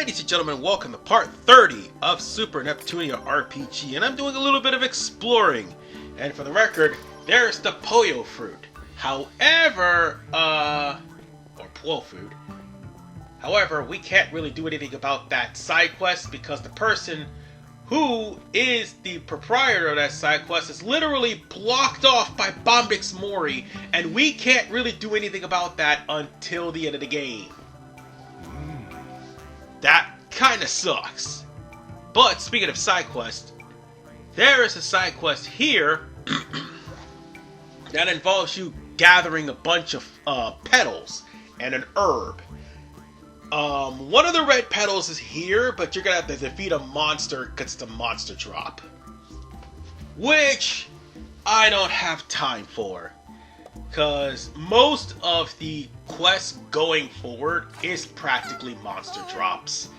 Ladies and gentlemen, welcome to part 30 of Super Neptunia RPG, and I'm doing a little bit of exploring. And for the record, there's the Poyo fruit. However, or Puo fruit. However, we can't really do anything about that side quest because the person who is the proprietor of that side quest is literally blocked off by Bombix Mori, and we can't really do anything about that until the end of the game. That kinda sucks. But speaking of side quest, there is a side quest here that involves you gathering a bunch of petals and an herb. One of the red petals is here, but you're gonna have to defeat a monster because it's a monster drop. Which I don't have time for. Because most of the quest going forward is practically monster drops.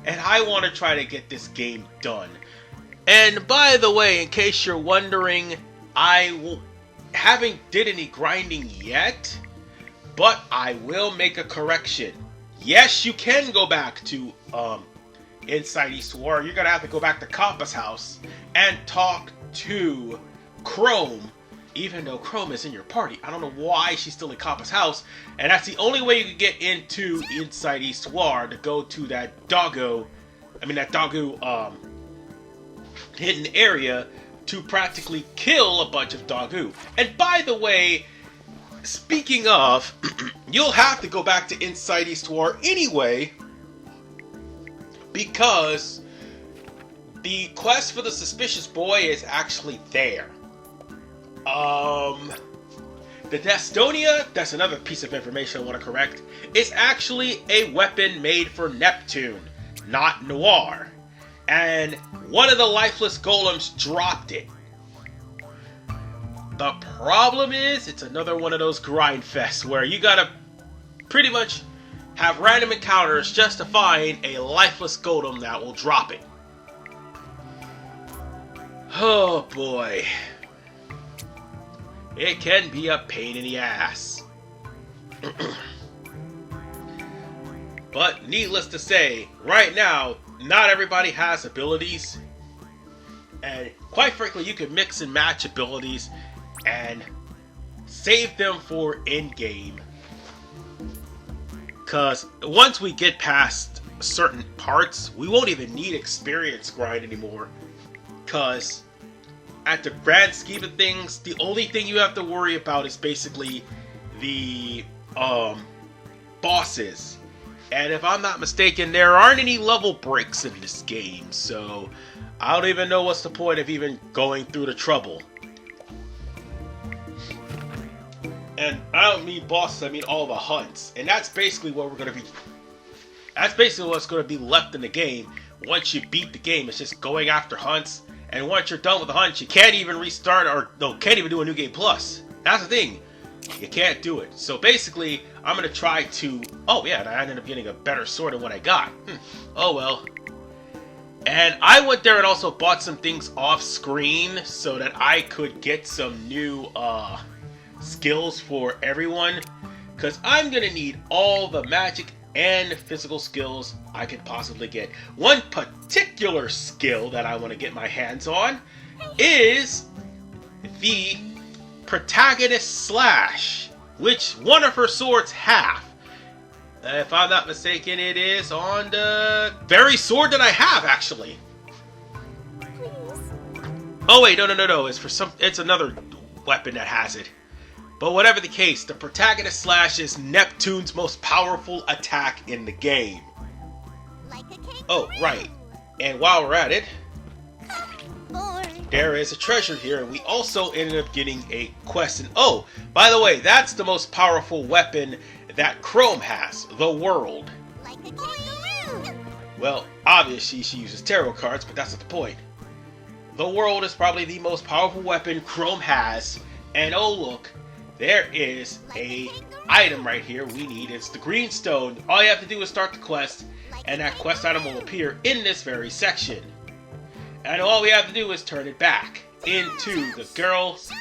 And I want to try to get this game done. And by the way, in case you're wondering, I haven't did any grinding yet, but I will make a correction. Yes, you can go back to Inside East War. You're going to have to go back to Compass House and talk to Chrome. Even though Chrome is in your party, I don't know why she's still in Compass House, and that's the only way you can get into Inside East War, to go to that doggo hidden area to practically kill a bunch of doggo. And by the way, speaking of, you'll have to go back to Inside East War anyway, because the quest for the suspicious boy is actually there. The Neptunia, that's another piece of information I want to correct, is actually a weapon made for Neptune, not Noir. And one of the lifeless golems dropped it. The problem is, it's another one of those grind fests where you gotta pretty much have random encounters just to find a lifeless golem that will drop it. Oh boy. It can be a pain in the ass. But needless to say, right now, not everybody has abilities. And quite frankly, you can mix and match abilities and save them for in-game. Because once we get past certain parts, we won't even need experience grind anymore. Because at the grand scheme of things, the only thing you have to worry about is basically the bosses. And if I'm not mistaken, there aren't any level breaks in this game, so I don't even know what's the point of even going through the trouble. And I don't mean bosses, I mean all the hunts. And that's basically what we're gonna be. That's basically what's gonna be left in the game. Once you beat the game, it's just going after hunts. And once you're done with the hunt, you can't even restart can't even do a new game plus. That's the thing. You can't do it. So basically, I'm going to try to... Oh yeah, and I ended up getting a better sword than what I got. Oh well. And I went there and also bought some things off screen so that I could get some new skills for everyone. Because I'm going to need all the magic and physical skills I could possibly get. One particular skill that I want to get my hands on is the Protagonist Slash, which one of her swords have. If I'm not mistaken, it is on the very sword that I have, actually. Oh wait, no. It's another weapon that has it. But whatever the case, the Protagonist Slash is Neptune's most powerful attack in the game. Oh, right. And while we're at it, there is a treasure here, and we also ended up getting a quest. And oh, by the way, that's the most powerful weapon that Chrome has, the World. Well, obviously she uses tarot cards, but that's not the point. The World is probably the most powerful weapon Chrome has, and oh look, there is a item right here we need. It's the green stone. All you have to do is start the quest, and that quest item will appear in this very section. And all we have to do is turn it back into the girl's...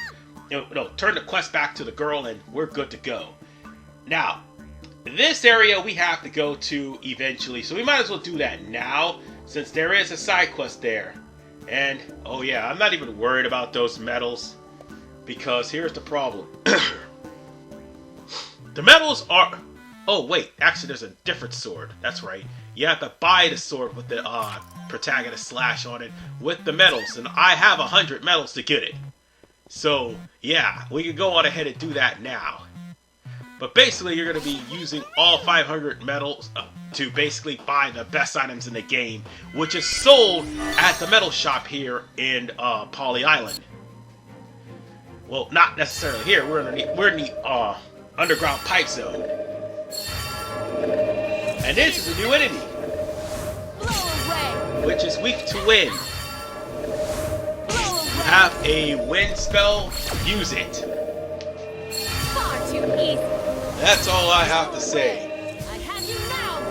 No, turn the quest back to the girl, and we're good to go. Now, This area we have to go to eventually, so we might as well do that now, since there is a side quest there. And, oh yeah, I'm not even worried about those medals, because here's the problem. The medals are... Oh wait, actually there's a different sword, that's right. You have to buy the sword with the protagonist slash on it with the medals, and I have 100 medals to get it. So, yeah, we can go on ahead and do that now. But basically, you're going to be using all 500 medals to basically buy the best items in the game, which is sold at the metal shop here in Poly Island. Well, not necessarily here. We're in the underground pipe zone. And this is a new enemy, which is weak to wind. Have a wind spell, use it. Far too easy. That's all I have to say. I have you now.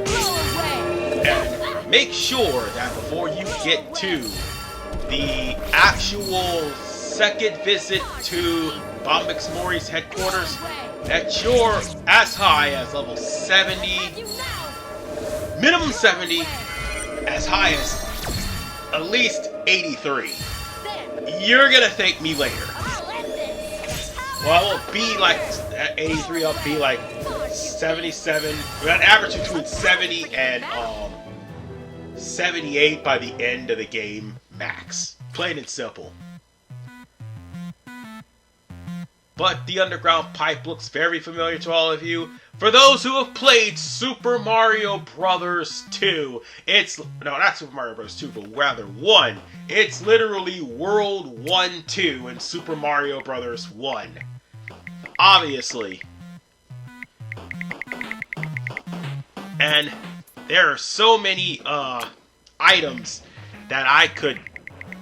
Blow away. And make sure that before you get to the actual second visit to Bombix Mori's headquarters, that you're as high as level 70, minimum 70, as high as at least 83. You're gonna thank me later. Well, I won't be like at 83, I'll be like 77. We're on average between 70 and 78 by the end of the game max. Plain and simple. But the underground pipe looks very familiar to all of you. For those who have played Super Mario Bros. 2, it's... No, not Super Mario Bros. 2, but rather 1. It's literally World 1-2 in Super Mario Bros. 1. Obviously. And there are so many items that I could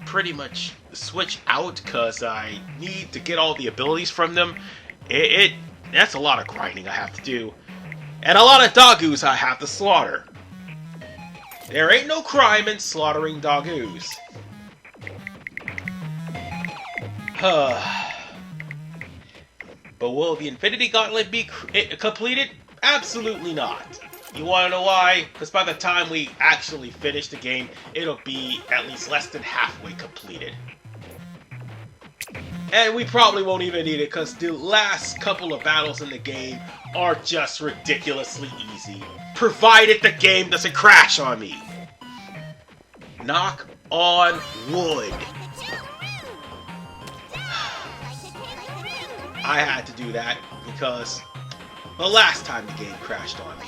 pretty much switch out because I need to get all the abilities from them. That's a lot of grinding I have to do. And a lot of doggoos I have to slaughter. There ain't no crime in slaughtering doggoos. But will the Infinity Gauntlet be completed? Absolutely not. You wanna know why? Because by the time we actually finish the game, it'll be at least less than halfway completed. And we probably won't even need it because the last couple of battles in the game are just ridiculously easy. Provided the game doesn't crash on me. Knock on wood. I had to do that because the last time the game crashed on me.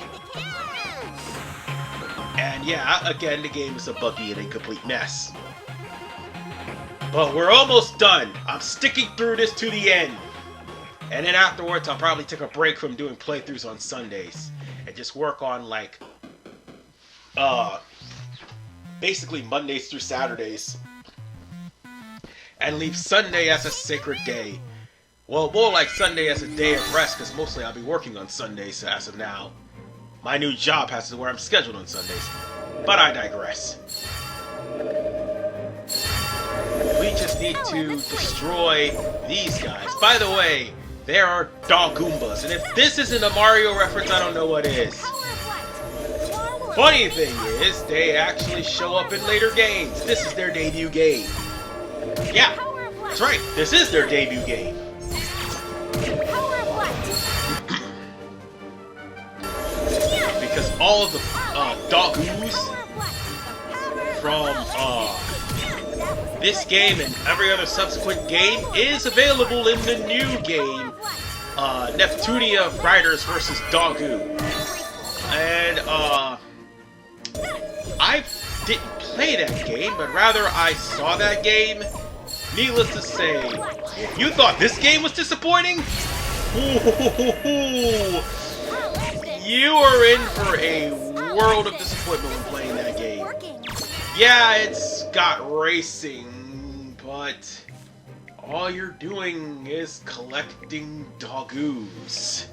And yeah, again, the game is a buggy and incomplete mess. But we're almost done. I'm sticking through this to the end. And then afterwards, I'll probably take a break from doing playthroughs on Sundays. And just work on, like, basically Mondays through Saturdays. And leave Sunday as a sacred day. Well, more like Sunday as a day of rest, because mostly I'll be working on Sundays as of now. My new job has to where I'm scheduled on Sundays. But I digress. We just need to destroy these guys. By the way, there are Dogoombas, and if this isn't a Mario reference, I don't know what is. Funny thing is, they actually show up in later games. This is their debut game. Yeah, that's right. This is their debut game. Because all of the Dogoos from this game and every other subsequent game is available in the new game, Neptunia Riders vs. Dogoo. And I didn't play that game, but rather I saw that game. Needless to say, if you thought this game was disappointing, you are in for a world of disappointment when playing that game. Yeah, it's got racing, but all you're doing is collecting Doggoos.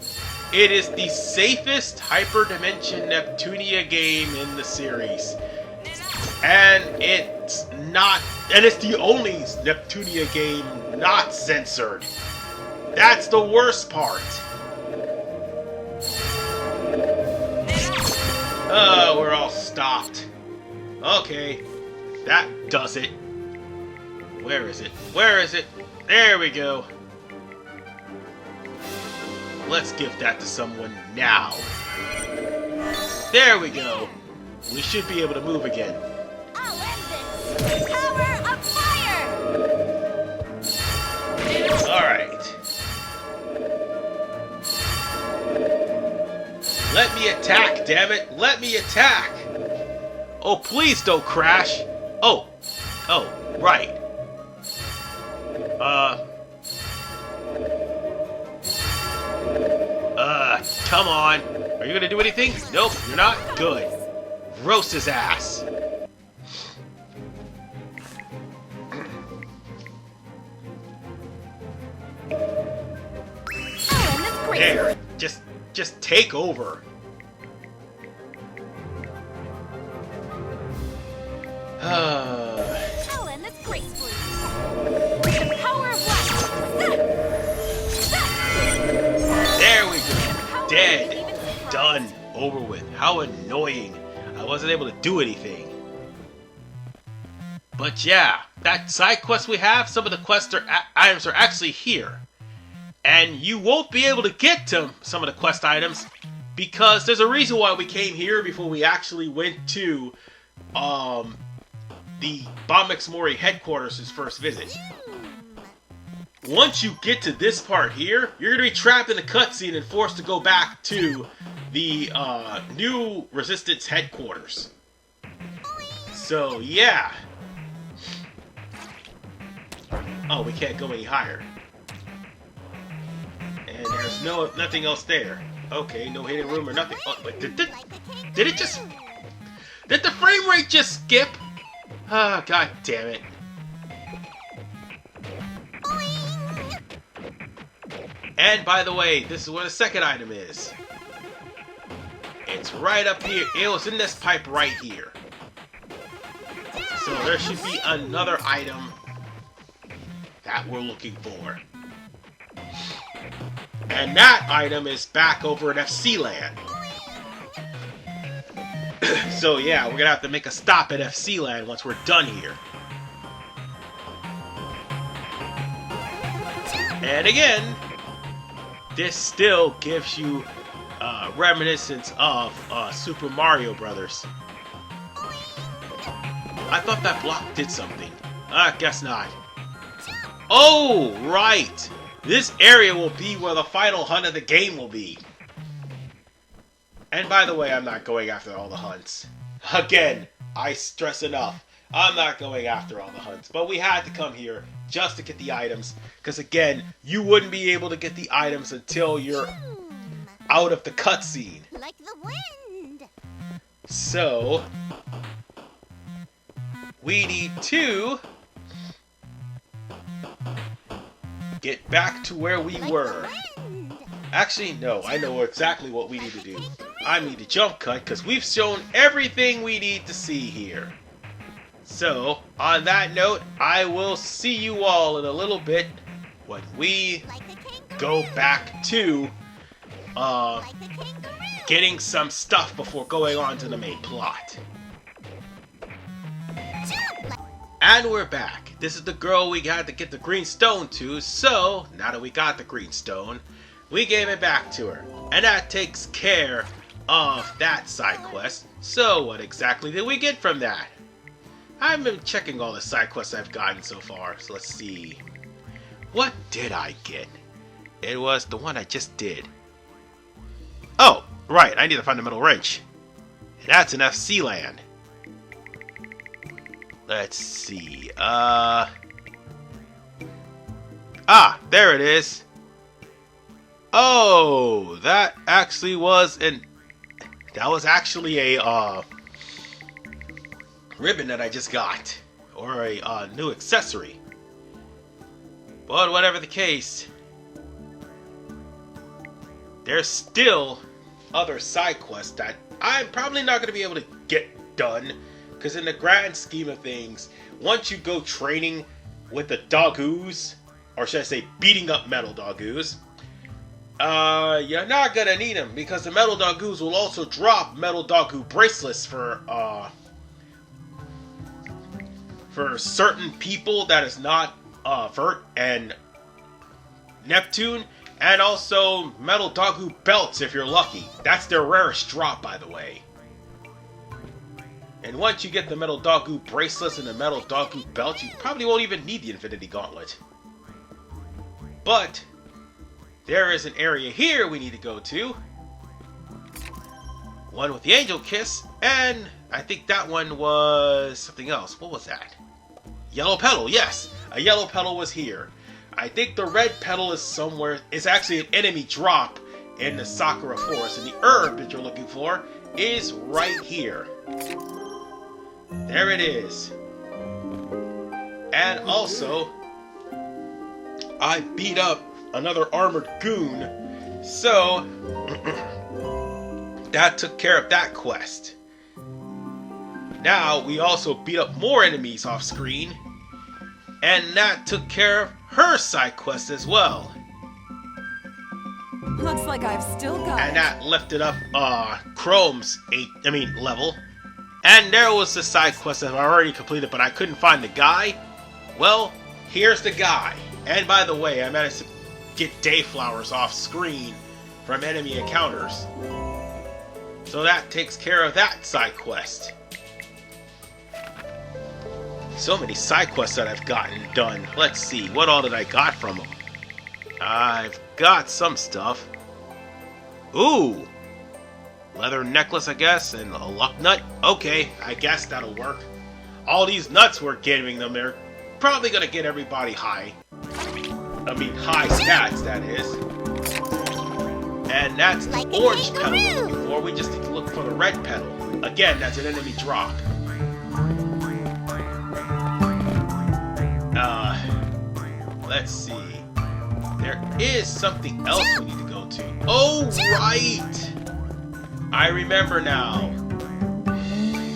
It is the safest Hyperdimension Neptunia game in the series. And it's the only Neptunia game not censored. That's the worst part. Oh, we're all stopped. Okay, that does it. Where is it? Where is it? There we go. Let's give that to someone now. There we go. We should be able to move again. I'll end this. Power of fire! Alright. Let me attack, damn it! Let me attack! Oh, please don't crash! Oh, right. Come on. Are you gonna do anything? Nope, you're not? Good. Roast his ass. There. Just take over. I'll end this gracefully. The power of light. There we go. Dead. Done. Over with. How annoying. I wasn't able to do anything. But yeah, that side quest we have, some of the quest items are actually here. And you won't be able to get to some of the quest items because there's a reason why we came here before we actually went to the Bombex Mori headquarters' his first visit. Once you get to this part here, you're going to be trapped in the cutscene and forced to go back to the new Resistance headquarters. So, yeah. Oh, we can't go any higher. And there's nothing else there. Okay, no hidden room or nothing. Oh, but did it just... Did the frame rate just skip? Ah, god damn it. And by the way, this is where the second item is. It's right up here. It was in this pipe right here. So there should be another item that we're looking for. And that item is back over in FC Land. So yeah, we're gonna have to make a stop at FC Land once we're done here. And again, this still gives you reminiscence of Super Mario Brothers. I thought that block did something. I guess not. Oh, right! This area will be where the final hunt of the game will be. And by the way, I'm not going after all the hunts. Again, I stress enough. I'm not going after all the hunts. But we had to come here just to get the items. Because again, you wouldn't be able to get the items until you're out of the cutscene. Like the wind. So, we need to get back to where we were. Actually, no, I know exactly what we need to do. I need to jump cut because we've shown everything we need to see here. So, on that note, I will see you all in a little bit when we go back to getting some stuff before going on to the main plot. And we're back. This is the girl we had to get the green stone to, so now that we got the green stone, we gave it back to her. And that takes care of that side quest. So what exactly did we get from that? I've been checking all the side quests I've gotten so far, so let's see. What did I get? It was the one I just did. Oh, right, I need to find the metal wrench. And that's in FC Land. Let's see, there it is. Oh, that actually was actually a, ribbon that I just got. Or a, new accessory. But whatever the case, there's still other side quests that I'm probably not going to be able to get done. Because in the grand scheme of things, once you go training with the doggoos, or should I say beating up metal doggoos, You're not gonna need them because the Metal Dogoos will also drop Metal Dogoo bracelets for certain people that is not Vert and Neptune, and also Metal Dogoo belts if you're lucky. That's their rarest drop, by the way. And once you get the Metal Dogoo bracelets and the Metal Dogoo belts, you probably won't even need the Infinity Gauntlet. But there is an area here we need to go to. One with the Angel Kiss, and I think that one was something else. What was that? Yellow Petal, yes! A yellow petal was here. I think the red petal is somewhere. It's actually an enemy drop in the Sakura Forest, and the herb that you're looking for is right here. There it is. And also, I beat up another armored goon, so that took care of that quest. Now we also beat up more enemies off screen, and that took care of her side quest as well. Looks like I've still got And that lifted up Chrome's level. And there was the side quest that I already completed, but I couldn't find the guy. Well, here's the guy. And by the way, I managed to get Dayflowers off screen from enemy encounters. So that takes care of that side quest. So many side quests that I've gotten done. Let's see, what all did I got from them? I've got some stuff. Ooh! Leather necklace, I guess, and a luck nut. Okay, I guess that'll work. All these nuts we're giving them, they're probably gonna get everybody high. I mean, high stats, that is. And that's the orange petal we're looking for. We just need to look for the red petal. Again, that's an enemy drop. Let's see. There is something else we need to go to. Oh, right! I remember now.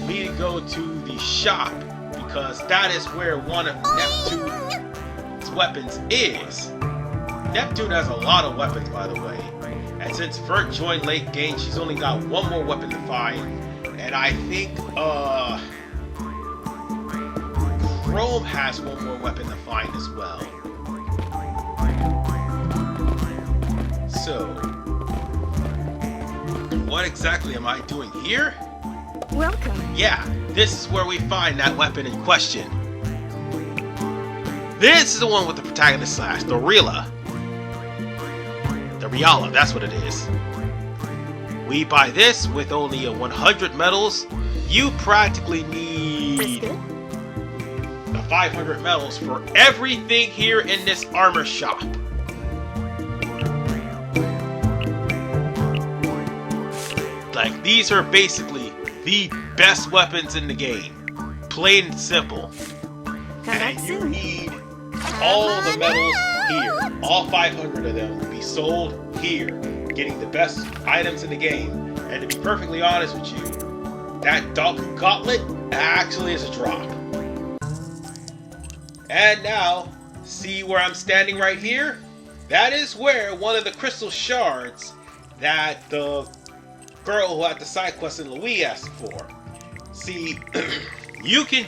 We need to go to the shop because that is where one of Neptune's weapons is. Neptune has a lot of weapons, by the way. And since Vert joined late game, she's only got one more weapon to find. And I think, Chrome has one more weapon to find as well. So, what exactly am I doing here? Welcome. Yeah, this is where we find that weapon in question. This is the one with the protagonist slash, the Rila. The Riala, that's what it is. We buy this with only 100 medals. You practically need 500 medals for everything here in this armor shop. Like, these are basically the best weapons in the game. Plain and simple. And you need all the medals here. All 500 of them will be sold here. Getting the best items in the game. And to be perfectly honest with you, that Dogu Gauntlet actually is a drop. And now, see where I'm standing right here? That is where one of the crystal shards that the girl who had the side quest in Louis asked for. See, you can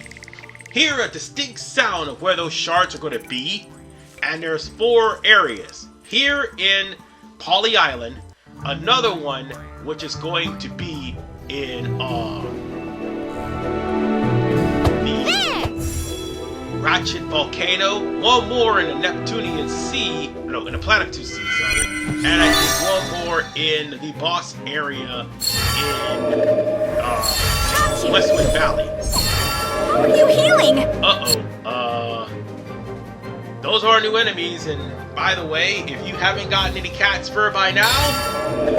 hear a distinct sound of where those shards are going to be, and there's 4 areas. Here in Poly Island, another one which is going to be in Ratchet Volcano, one more in the Neptunian Sea, no, in the Planetune Sea, sorry, and I think one more in the boss area in Westwood Valley. How are you healing? Those are new enemies, and by the way, if you haven't gotten any cat's fur by now,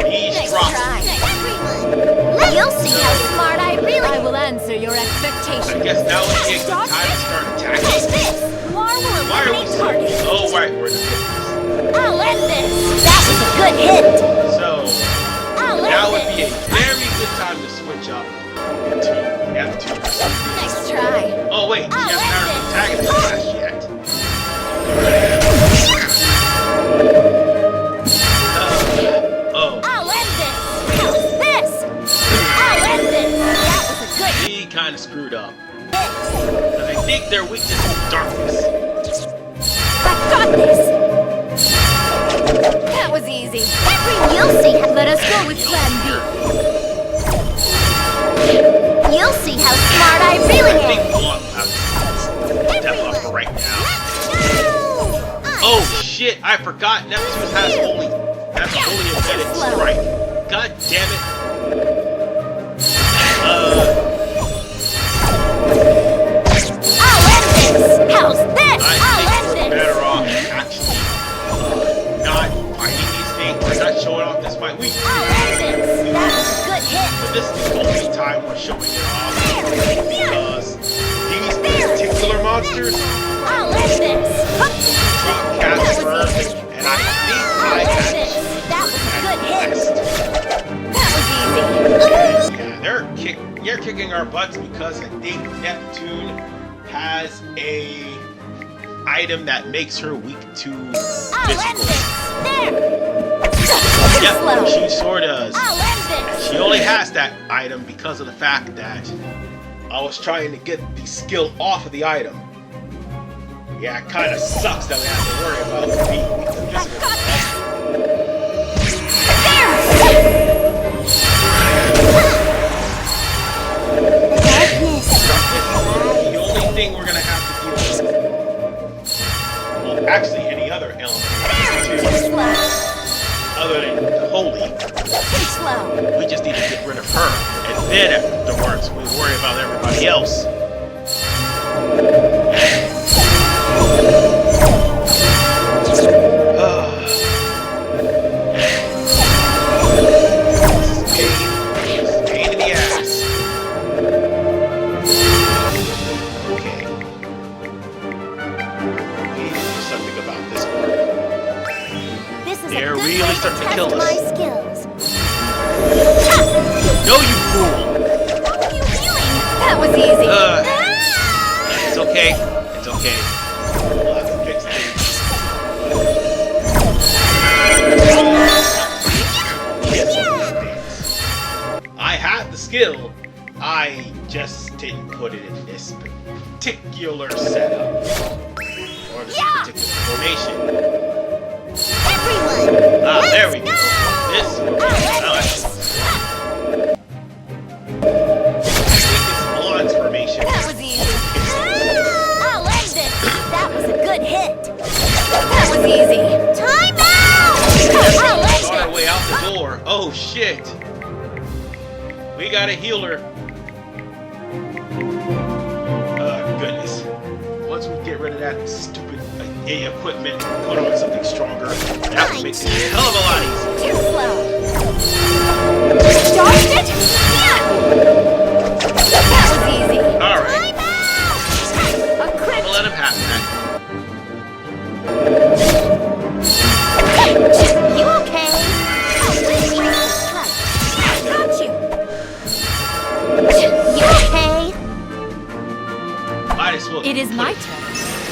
these drop. You'll see how smart I really. I will answer your expectations. I guess now would be a good time to start attacking. What's this? Why are we target? Oh, right, we're in the business. I'll end this. That is a good hit. So, now would be a very good time to switch up to Neptune. Nice try. Oh wait, she hasn't had her protagonist class yet. kind of screwed up. Because I think their weakness is darkness. I got this! That was easy. You'll see. Let us go with Plan B. You'll see how smart I really am. I think one has step up for right now. Oh shit! I forgot Neptune has only embedded strike. God damn it! I'll end this. How's this? I think we're better off actually not fighting these things. We're not showing off this fight. I'll end this. That was a good hit. But this is the only time we're showing it off because these particular monsters I'll end this. drop cats first, and I think I actually That was a good hit. That was easy. yeah, they're kicking our butts because I think Neptune has a item that makes her weak to I'll end physical. this. There. Yep, she sure does. I'll end this. She only has that item because of the fact that I was trying to get the skill off of the item. Yeah, it kind of sucks that we have to worry about being weak to I physical. got this. The only thing we're gonna have to deal with, well, actually any other element, Too slow. other than holy, Too slow. we just need to get rid of her, and then afterwards we worry about everybody else. Pain in the ass. Okay. We need to do something about this part. This is They're a good really way starting to test kill us. my skills. No, you fool! How are you feeling? That was easy. It's okay. It's okay. We'll have to fix things. I had the skill. I just didn't put it in this particular setup. Or this particular formation. Everyone. Ah, there we let's go. This Blonde's formation. That was easy. I'll end this. That was a good hit. That was easy. Time out! I'll end On our it. way out the door. Oh shit! We gotta heal her. Goodness. Once we get rid of that stupid equipment, put on something stronger, that would make it a hell of a lot easier. Too slow. Dodged it? Yeah. That was easy. Alright, Time out! A crit. we'll let him have that. You okay? I'll win you the strike. I got you. You okay? Might as well. It is my put turn.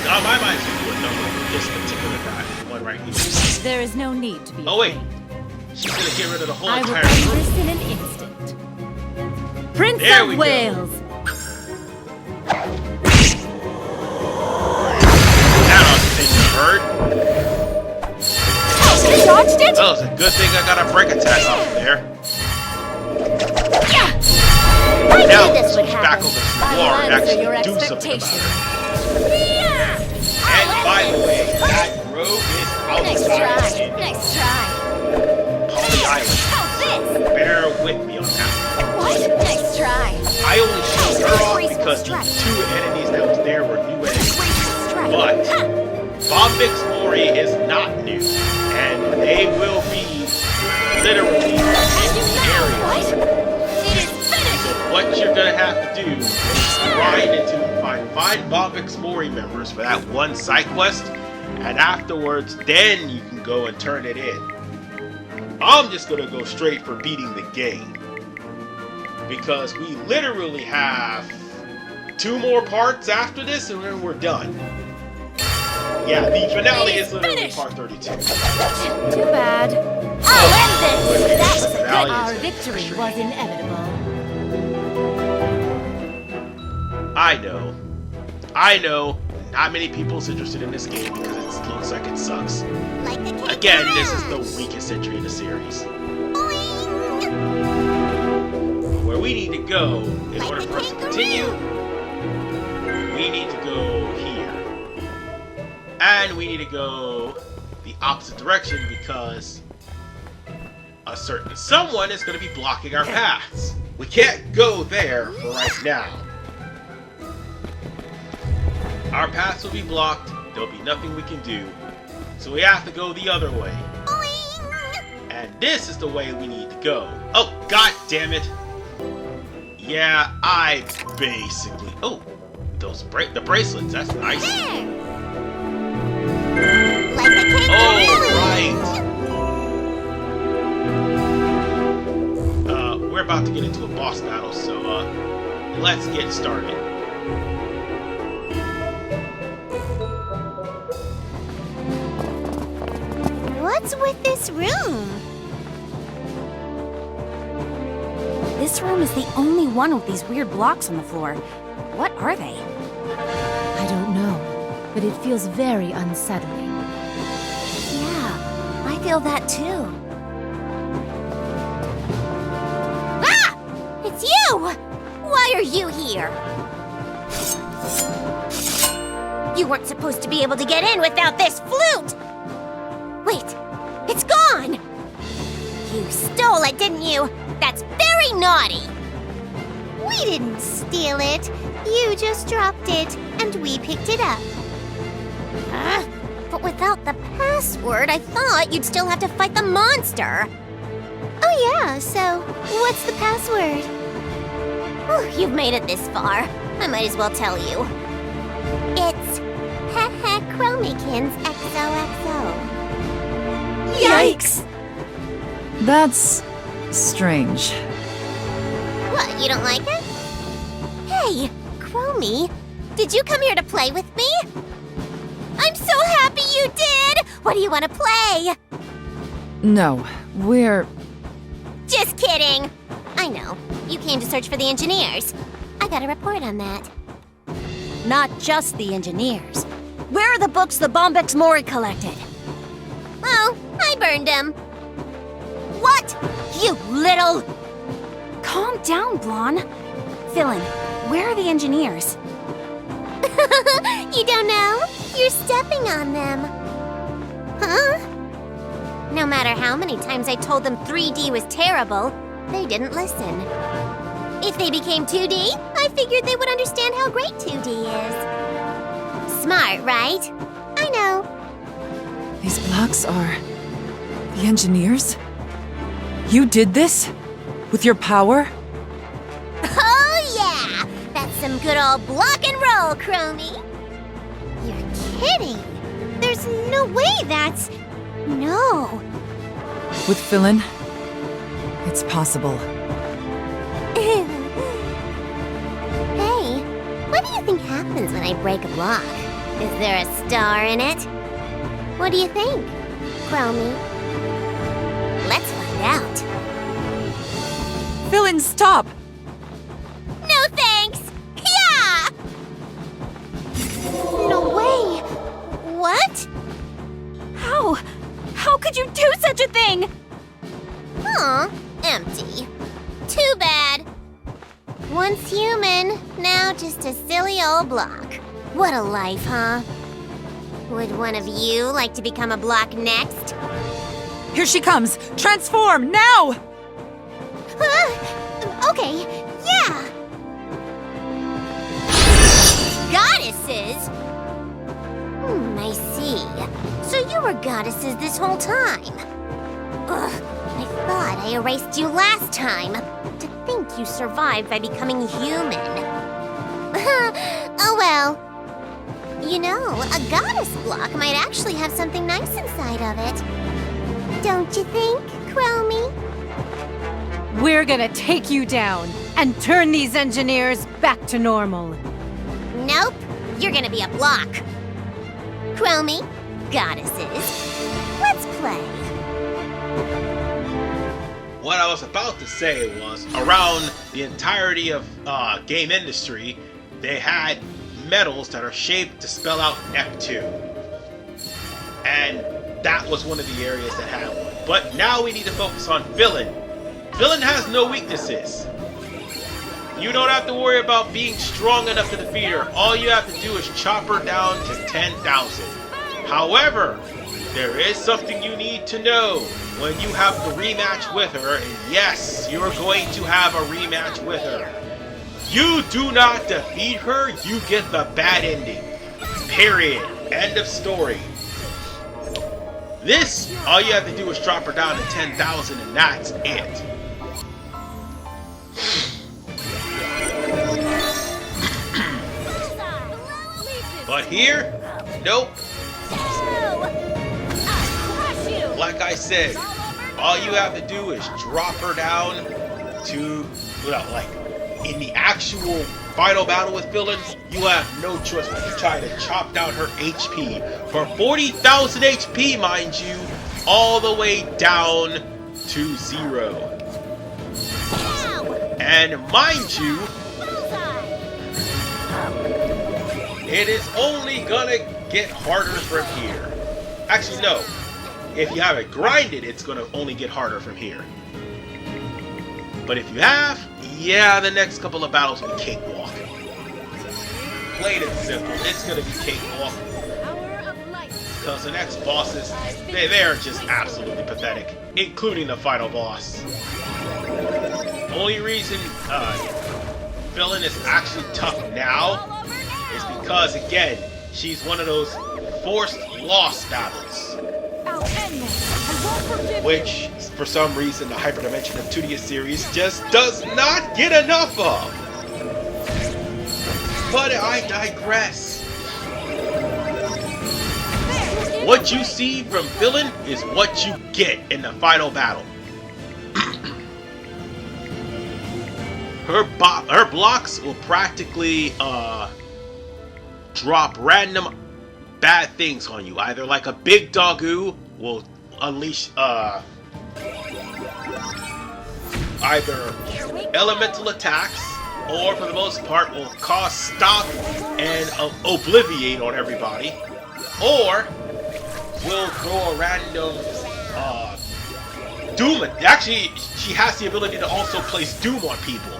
No, my mind's gonna do a number with this particular guy. One right here. There is no need to be Oh wait, she's gonna get rid of the whole I will entire end group. this in an instant. Prince There of we go. Wales. That ought to take the bird. Dodged it? Oh, it's a good thing I got a break attack off there. Yeah. I Now knew this would she's happen. back over to I will War and answer actually your do something about expectations. her. And by the way, that rogue is Nice outside try. in Nice try. Poly Island. How's this? Bear with me on that. What? Nice try. I only showed her off because the two enemies that was there were new enemies. Graceful strike. But Ha. Bombix Mori is not new, and they will be literally in the area. What? It is finished. So what you're gonna have to do is grind into find Bombix Mori members for that one side quest, and afterwards, then you can go and turn it in. I'm just gonna go straight for beating the game because we literally have 2 more parts after this, and then we're done. Yeah, the finale is literally part 32. Too bad. I'll end this. That was a good. Finale is Our victory was inevitable. I know, not many people's interested in this game because it looks like it sucks. Like the cake Again, this is crash. the weakest entry in the series. Boing. Where we need to go, in Like order the for us to kangaroo. continue, we need to go here. And we need to go the opposite direction because a certain someone is going to be blocking our paths. We can't go there for right now. Our paths will be blocked, there'll be nothing we can do, so we have to go the other way. Boing. And this is the way we need to go. Oh, god damn it! Yeah, I basically... Oh, the bracelets, that's nice. There. Like the cake Oh, right! We're about to get into a boss battle, so, let's get started. What's with this room? This room is the only one with these weird blocks on the floor. What are they? I don't know, but it feels very unsettling. Yeah, I feel that too. Ah! It's you! Why are you here? You weren't supposed to be able to get in without this flute! Wait, it's gone! You stole it, didn't you? That's very naughty! We didn't steal it. You just dropped it, and we picked it up. But without the password, I thought you'd still have to fight the monster. Oh yeah, so what's the password? Whew, you've made it this far. I might as well tell you. It's Chromikins XOXO. Yikes! That's strange. What, you don't like it? Hey, Chromie, did you come here to play with me? I'm so happy you did! What do you want to play? No, we're... Just kidding! I know, you came to search for the engineers. I got a report on that. Not just the engineers. Where are the books the Bombex Mori collected? Oh, I burned them. What? You little... Calm down, Blonde. Filyn, where are the engineers? You don't know? You're stepping on them. Huh? No matter how many times I told them 3D was terrible, they didn't listen. If they became 2D, I figured they would understand how great 2D is. Smart, right? I know. These blocks are... the engineers? You did this? With your power? Oh yeah! That's some good old block and roll, Chromie. You're kidding. There's no way that's... No. With Filyn? It's possible. Hey, what do you think happens when I break a block? Is there a star in it? What do you think, Chromie? Let's find out. Filyn, stop! No thanks! Yeah! No way! What? How? How could you do such a thing? Aw, empty. Too bad. Once human, now just a silly old block. What a life, huh? Would one of you like to become a block next? Here she comes! Transform, now! Okay, yeah. Goddesses? I see. So you were goddesses this whole time. Ugh, I thought I erased you last time. To think you survived by becoming human. Oh well. You know, a goddess block might actually have something nice inside of it. Don't you think, Chromie? We're gonna take you down and turn these engineers back to normal. Nope, you're gonna be a block. Chromie, goddesses, let's play. What I was about to say was, around the entirety of game industry, they had metals that are shaped to spell out Neptune. And that was one of the areas that had one. But now we need to focus on Filyn. Filyn has no weaknesses. You don't have to worry about being strong enough to defeat her. All you have to do is chop her down to 10,000. However, there is something you need to know when you have the rematch with her. And yes, you're going to have a rematch with her. You do not defeat her, you get the bad ending. Period. End of story. This, all you have to do is drop her down to 10,000 and that's it. But here, nope. Like I said, all you have to do is drop her down to, well, like, in the actual final battle with Filyn, you have no choice but to try to chop down her HP. For 40,000 HP, mind you, all the way down to 0. And mind you, it is only gonna get harder from here. Actually, no. If you have it grinded, it's gonna only get harder from here. But if you have, yeah, the next couple of battles will be cakewalk. Plain and simple, it's gonna be cakewalk. Because the next bosses, they're just absolutely pathetic, including the final boss. Only reason Filyn is actually tough now is because, again, she's one of those forced loss battles. Which, for some reason, the Hyperdimension Neptunia series just does not get enough of. But I digress. What you see from Filyn is what you get in the final battle. Her blocks will practically drop random bad things on you. Either like a big doggo will unleash either elemental attacks, or for the most part will cause stop and obliviate on everybody, or will throw a random doom. Actually, she has the ability to also place doom on people.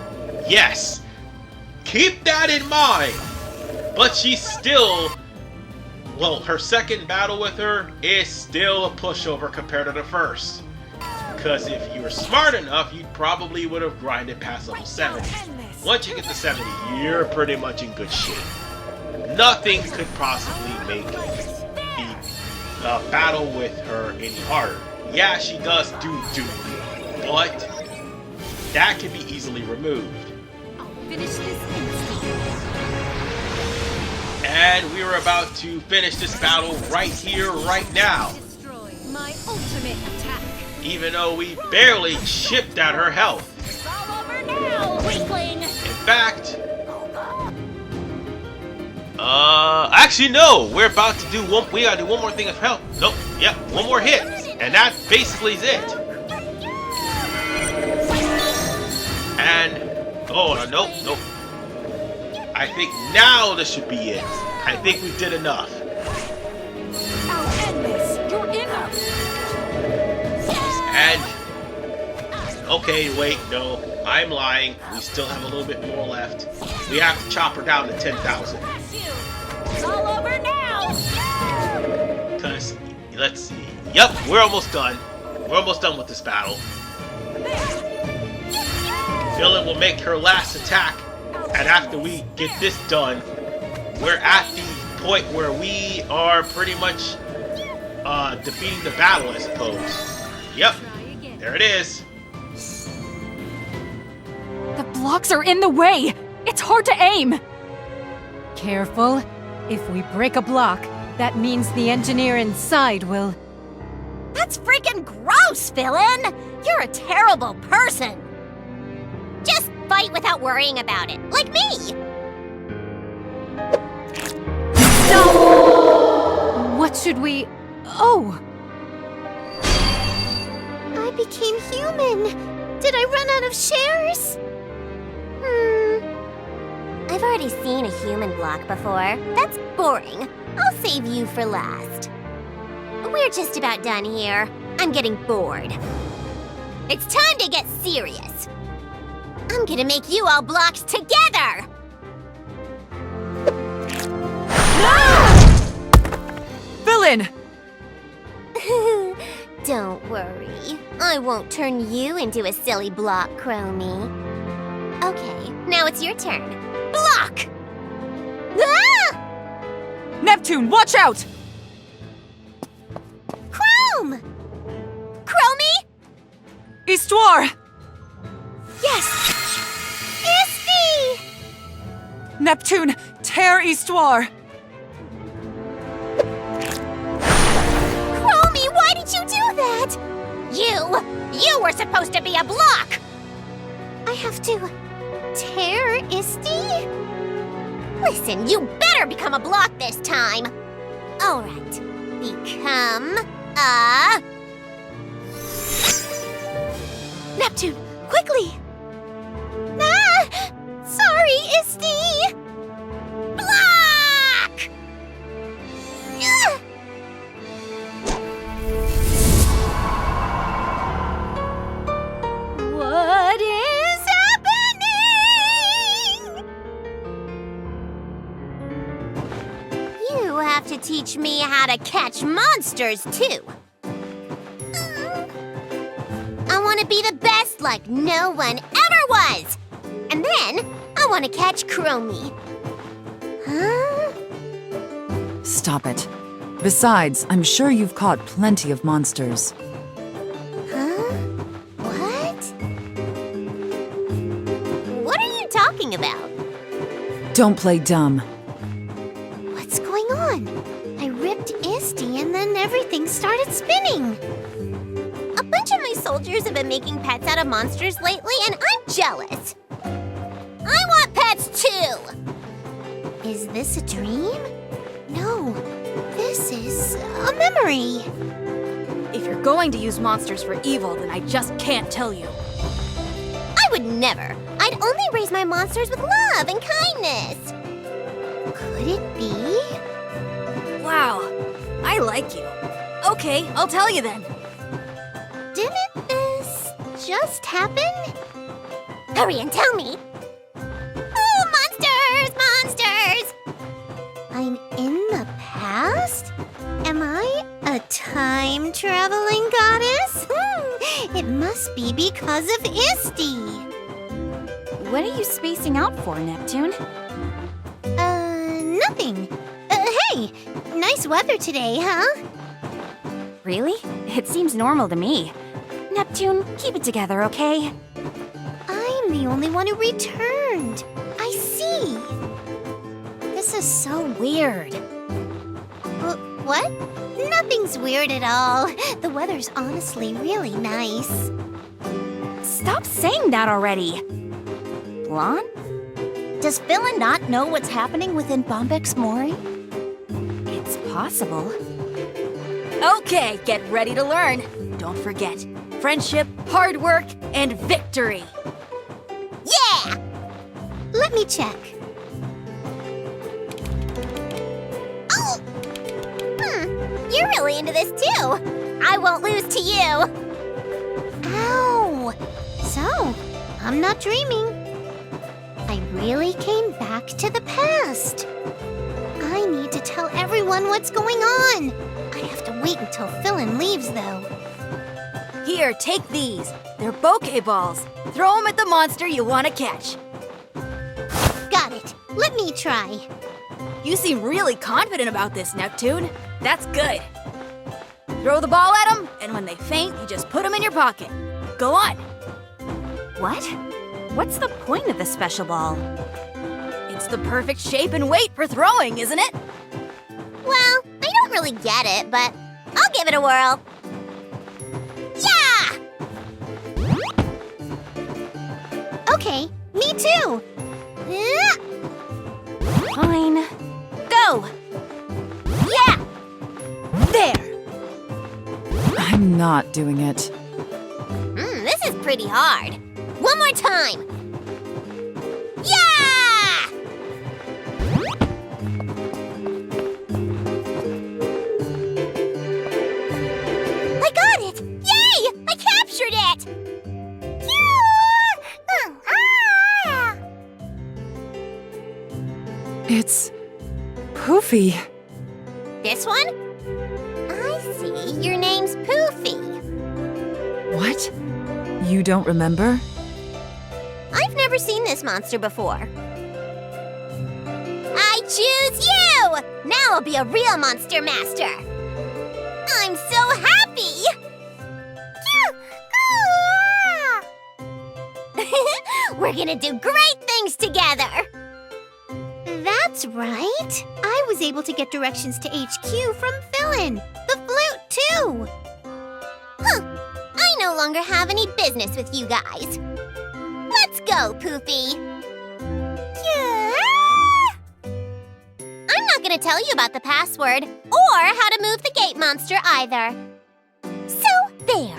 Yes, keep that in mind. But she's still, well, her second battle with her is still a pushover compared to the first. Because if you were smart enough, you probably would have grinded past level 70. Once you get to 70, you're pretty much in good shape. Nothing could possibly make the battle with her any harder. Yeah, she does do doom, but that can be easily removed. And we were about to finish this battle right here, right now. My ultimate attack. Even though we barely chipped at her health. In fact, actually no, we're about to do one. We gotta do one more thing of health. Nope. Yep. One more hit, and that basically is it. And nope. I think now this should be it. I think we did enough. I'll end this. You're enough. And okay, wait, no, I'm lying. We still have a little bit more left. We have to chop her down to 10,000. It's all over now. Cause let's see. Yep, we're almost done. We're almost done with this battle. Filyn will make her last attack. And after we get this done, we're at the point where we are pretty much defeating the battle, I suppose. Yep, there it is. The blocks are in the way! It's hard to aim! Careful. If we break a block, that means the engineer inside will... That's freaking gross, Filyn! You're a terrible person! Just fight without worrying about it, like me! Stop! What should we... Oh! I became human! Did I run out of shares? I've already seen a human block before. That's boring. I'll save you for last. We're just about done here. I'm getting bored. It's time to get serious. I'm gonna make you all blocks together! Filyn! Don't worry. I won't turn you into a silly block, Chromie. Okay, now it's your turn. Block! Ah! Neptune, watch out! Chrome! Chromie? Histoire! Yes! Isti! Neptune, tear Histoire! Chromie, why did you do that? You were supposed to be a block! I have to tear Isti? Listen, you better become a block this time. All right, become a... Neptune, quickly! Ah! Sorry, Isti! Block! Ah! What is happening? You have to teach me how to catch monsters, too. I want to be the best like no one ever was. And then, I want to catch Chromie. Huh? Stop it. Besides, I'm sure you've caught plenty of monsters. Huh? What? What are you talking about? Don't play dumb. What's going on? I ripped Isti and then everything started spinning. A bunch of my soldiers have been making pets out of monsters lately, and I'm jealous. I want pets too! Is this a dream? No, this is a memory. If you're going to use monsters for evil, then I just can't tell you. I would never. I'd only raise my monsters with love and kindness. Could it be? Wow, I like you. Okay, I'll tell you then. Didn't this just happen? Hurry and tell me. Oh, monsters! Monsters! I'm in the past? Am I a time-traveling goddess? It must be because of Isti. What are you spacing out for, Neptune? Nothing. Hey, nice weather today, huh? Really? It seems normal to me. Neptune, keep it together, okay? I'm the only one who returned. I see. This is so weird. What? Nothing's weird at all. The weather's honestly really nice. Stop saying that already. Blonde? Does Filyn not know what's happening within Bombex Mori? It's possible. Okay, get ready to learn. Don't forget, friendship, hard work, and victory. Yeah! Let me check. Oh! You're really into this too. I won't lose to you. Ow! So, I'm not dreaming. I really came back to the past. I need to tell everyone what's going on. I have to wait until Filyn leaves, though. Here, take these. They're bokeh balls. Throw them at the monster you want to catch. Got it. Let me try. You seem really confident about this, Neptune. That's good. Throw the ball at them, and when they faint, you just put them in your pocket. Go on. What? What's the point of the special ball? It's the perfect shape and weight for throwing, isn't it? Well, I don't really get it, but I'll give it a whirl. Yeah! Okay, me too. Fine. Go! Yeah! There! I'm not doing it. This is pretty hard. One more time. Yeah! It's... Poofy. This one? I see. Your name's Poofy. What? You don't remember? I've never seen this monster before. I choose you! Now I'll be a real monster master. I'm so happy! We're gonna do great things together! That's right. I was able to get directions to HQ from Filyn, the flute, too. Huh. I no longer have any business with you guys. Let's go, Poofy. I'm not gonna tell you about the password or how to move the gate monster either. So, there.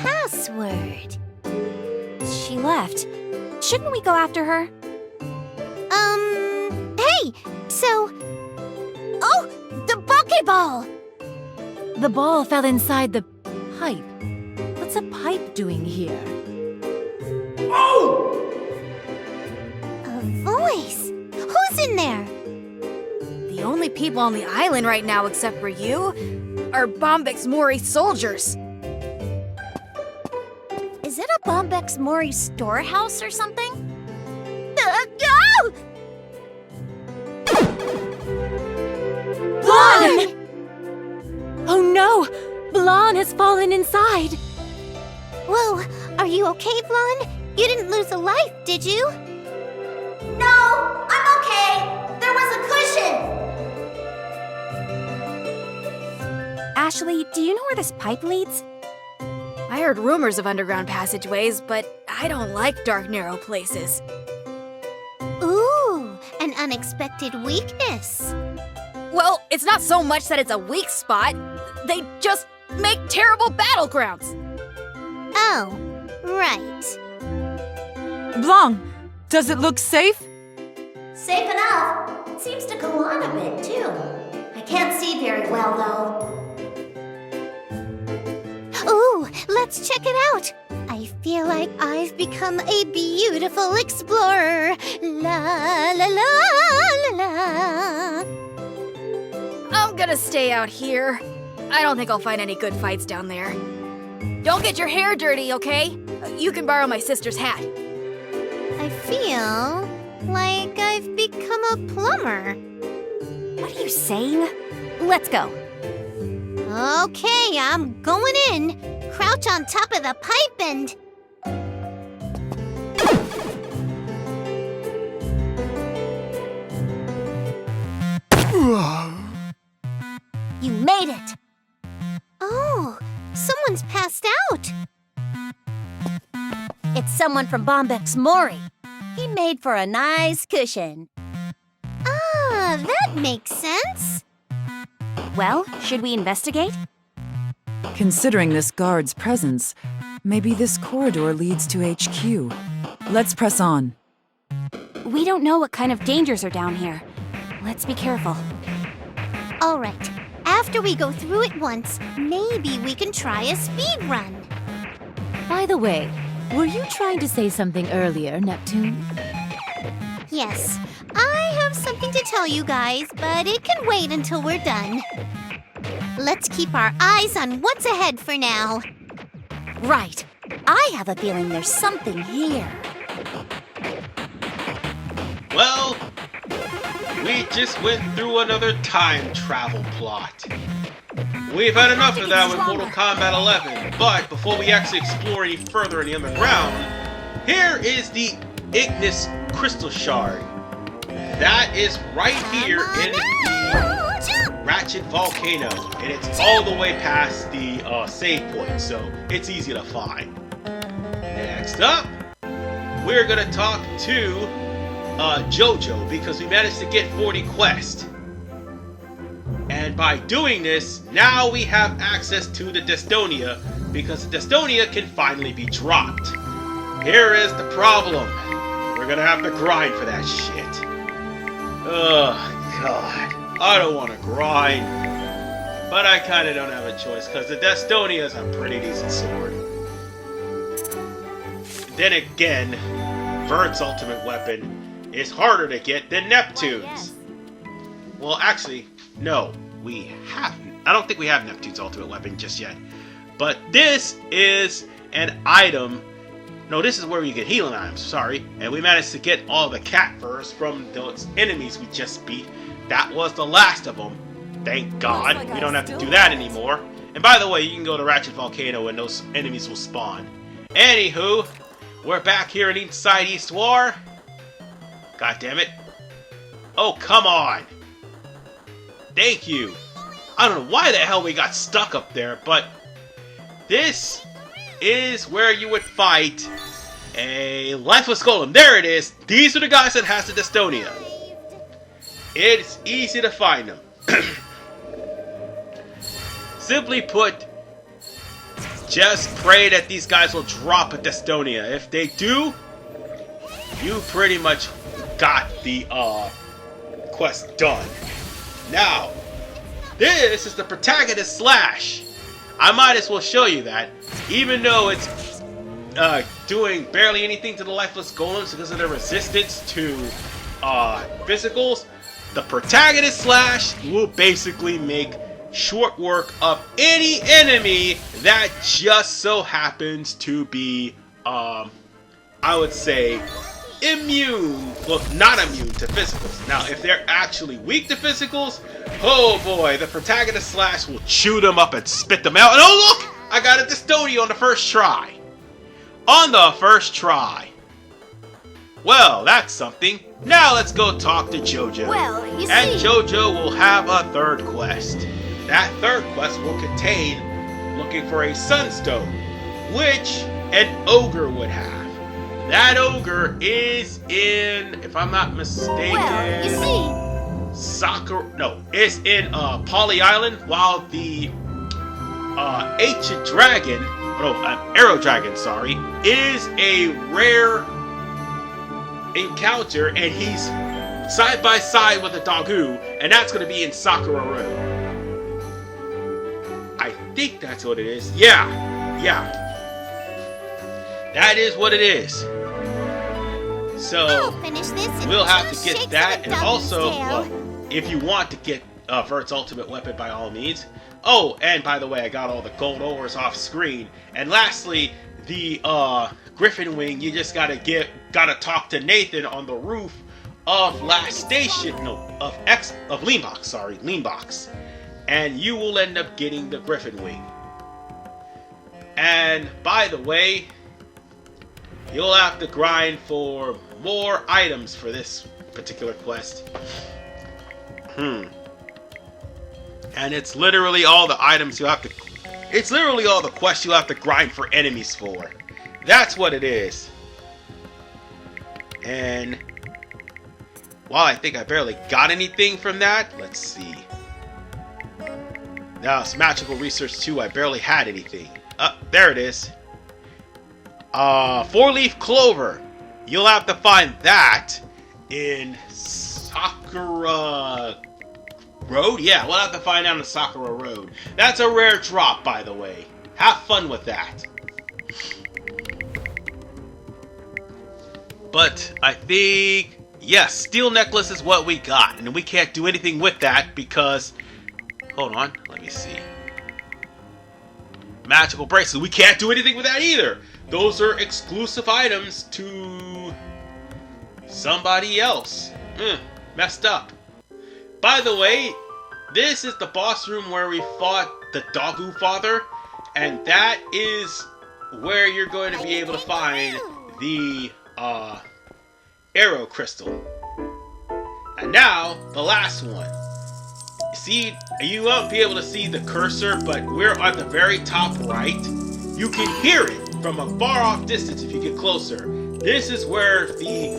Password. She left. Shouldn't we go after her? Hey, so... Oh, the Pokeball! The ball fell inside the pipe. What's a pipe doing here? A voice. Who's in there? The only people on the island right now, except for you, are Bombex Mori soldiers. Is it a Bombex Mori storehouse or something? Go! Blanc! Oh no! Blanc has fallen inside! Whoa, are you okay, Filyn? You didn't lose a life, did you? No, I'm okay. There was a cushion. Ashley, do you know where this pipe leads? I heard rumors of underground passageways, but I don't like dark, narrow places. Ooh, an unexpected weakness. Well, it's not so much that it's a weak spot. They just make terrible battlegrounds. Oh, right. Blanc, does it look safe? Safe enough. It seems to go on a bit, too. I can't see very well, though. Ooh, let's check it out. I feel like I've become a beautiful explorer. La la la la la. I'm gonna stay out here. I don't think I'll find any good fights down there. Don't get your hair dirty, okay? You can borrow my sister's hat. I feel like I've become a plumber. What are you saying? Let's go. Okay, I'm going in. Crouch on top of the pipe and... You made it! Oh, someone's passed out. It's someone from Bombex Mori. He made for a nice cushion. Ah, that makes sense. Well, should we investigate? Considering this guard's presence, maybe this corridor leads to HQ. Let's press on. We don't know what kind of dangers are down here. Let's be careful. All right, after we go through it once, maybe we can try a speed run. By the way, were you trying to say something earlier, Neptune? Yes, I have something to tell you guys, but it can wait until we're done. Let's keep our eyes on what's ahead for now. Right. I have a feeling there's something here. Well, we just went through another time travel plot. We've had enough of that with Mortal Kombat 11, but before we actually explore any further in the underground, here is the Ignis Crystal Shard. That is right here in the Ratchet Volcano, and it's all the way past the save point, so it's easy to find. Next up, we're gonna talk to Jojo, because we managed to get 40 quests. And by doing this, now we have access to the Destonia, because the Destonia can finally be dropped. Here is the problem. We're gonna have to grind for that shit. Oh, God. I don't want to grind. But I kinda don't have a choice, because the Destonia is a pretty decent sword. Then again, Vert's ultimate weapon is harder to get than Neptune's. Well, actually, no, we haven't. I don't think we have Neptune's ultimate weapon just yet. But this is an item. No, this is where you get healing items, sorry. And we managed to get all the cat furs from those enemies we just beat. That was the last of them. Thank God. We don't have to do that anymore. And by the way, you can go to Ratchet Volcano and those enemies will spawn. Anywho, we're back here inside East War. God damn it. Oh, come on. Thank you. I don't know why the hell we got stuck up there, but this is where you would fight a lifeless golem. There it is. These are the guys that has the Neptunia. It's easy to find them. Simply put, just pray that these guys will drop a Neptunia. If they do, you pretty much got the quest done. Now, this is the protagonist slash. I might as well show you that, even though it's doing barely anything to the lifeless golems because of their resistance to physicals. The protagonist slash will basically make short work of any enemy that just so happens to be, I would say, immune, well, not immune to physicals. Now, if they're actually weak to physicals, oh boy, the protagonist slash will chew them up and spit them out. And oh look, I got a Neptunia on the first try. On the first try. Well, that's something. Now let's go talk to JoJo. Well, you see... And JoJo will have a third quest. That third quest will contain looking for a sunstone, which an ogre would have. That ogre is in, if I'm not mistaken, Well, you see... it's in Poly Island, while the ancient dragon, arrow dragon, sorry, is a rare encounter, and he's side by side with a Dogu, and that's going to be in Sakura Road. I think that's what it is. Yeah. That is what it is. So I'll finish this and we'll have to just get shake that, some and also, tail. well, if you want to get Vert's ultimate weapon, by all means. Oh, and by the way, I got all the gold ores off screen. And lastly, the Griffin Wing, you just gotta talk to Nathan on the roof of Leanbox, and you will end up getting the Griffin Wing. And by the way, you'll have to grind for more items for this particular quest. And it's literally all the items you have to... It's literally all the quests you have to grind for enemies for. That's what it is. And while I think I barely got anything from that, let's see. Now, it's Magical Research 2, I barely had anything. There it is. 4-leaf clover. You'll have to find that in Sakura Road? Yeah, we'll have to find out on Sakura Road. That's a rare drop, by the way. Have fun with that. But I think, yes, steel necklace is what we got. And we can't do anything with that because... Hold on, let me see. Magical bracelet. We can't do anything with that either. Those are exclusive items to somebody else. Messed up. By the way, this is the boss room where we fought the Dogu Father, and that is where you're going to be able to find the arrow crystal. And now, the last one. See, you won't be able to see the cursor, but we're at the very top right. You can hear it from a far off distance if you get closer. This is where the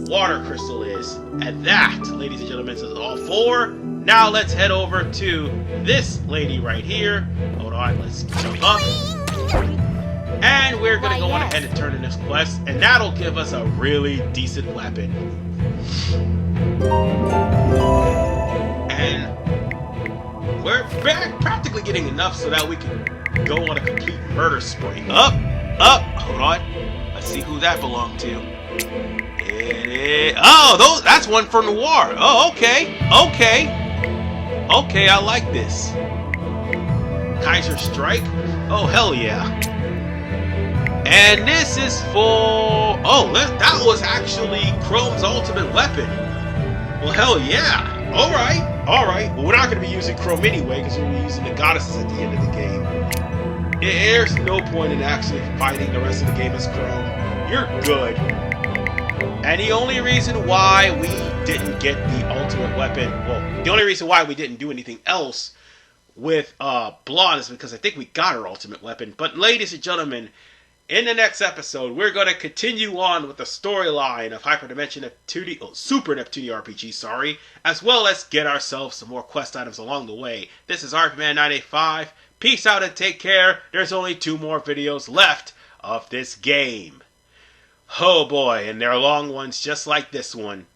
water crystal is. And that, ladies and gentlemen, is all 4. Now let's head over to this lady right here. Hold on, let's jump up. And we're going to go on ahead and turn in this quest, and that'll give us a really decent weapon. And we're practically getting enough so that we can go on a complete murder spree. Up, hold on. Let's see who that belonged to. Oh, that's one for Noir. Oh, okay. Okay, I like this. Kaiser Strike? Oh, hell yeah. And this is for... Oh, that was actually Chrome's ultimate weapon. Well, hell yeah. Alright. Well, we're not going to be using Chrome anyway, because we're going to be using the goddesses at the end of the game. There's no point in actually fighting the rest of the game as Chrome. You're good. And the only reason why we didn't get the ultimate weapon... Well, the only reason why we didn't do anything else with Blonde is because I think we got her ultimate weapon. But ladies and gentlemen, in the next episode, we're going to continue on with the storyline of Hyperdimension Neptunia, Super Neptunia RPG, as well as get ourselves some more quest items along the way. This is RPMan985. Peace out and take care. There's only 2 more videos left of this game. Oh boy, and they're long ones just like this one.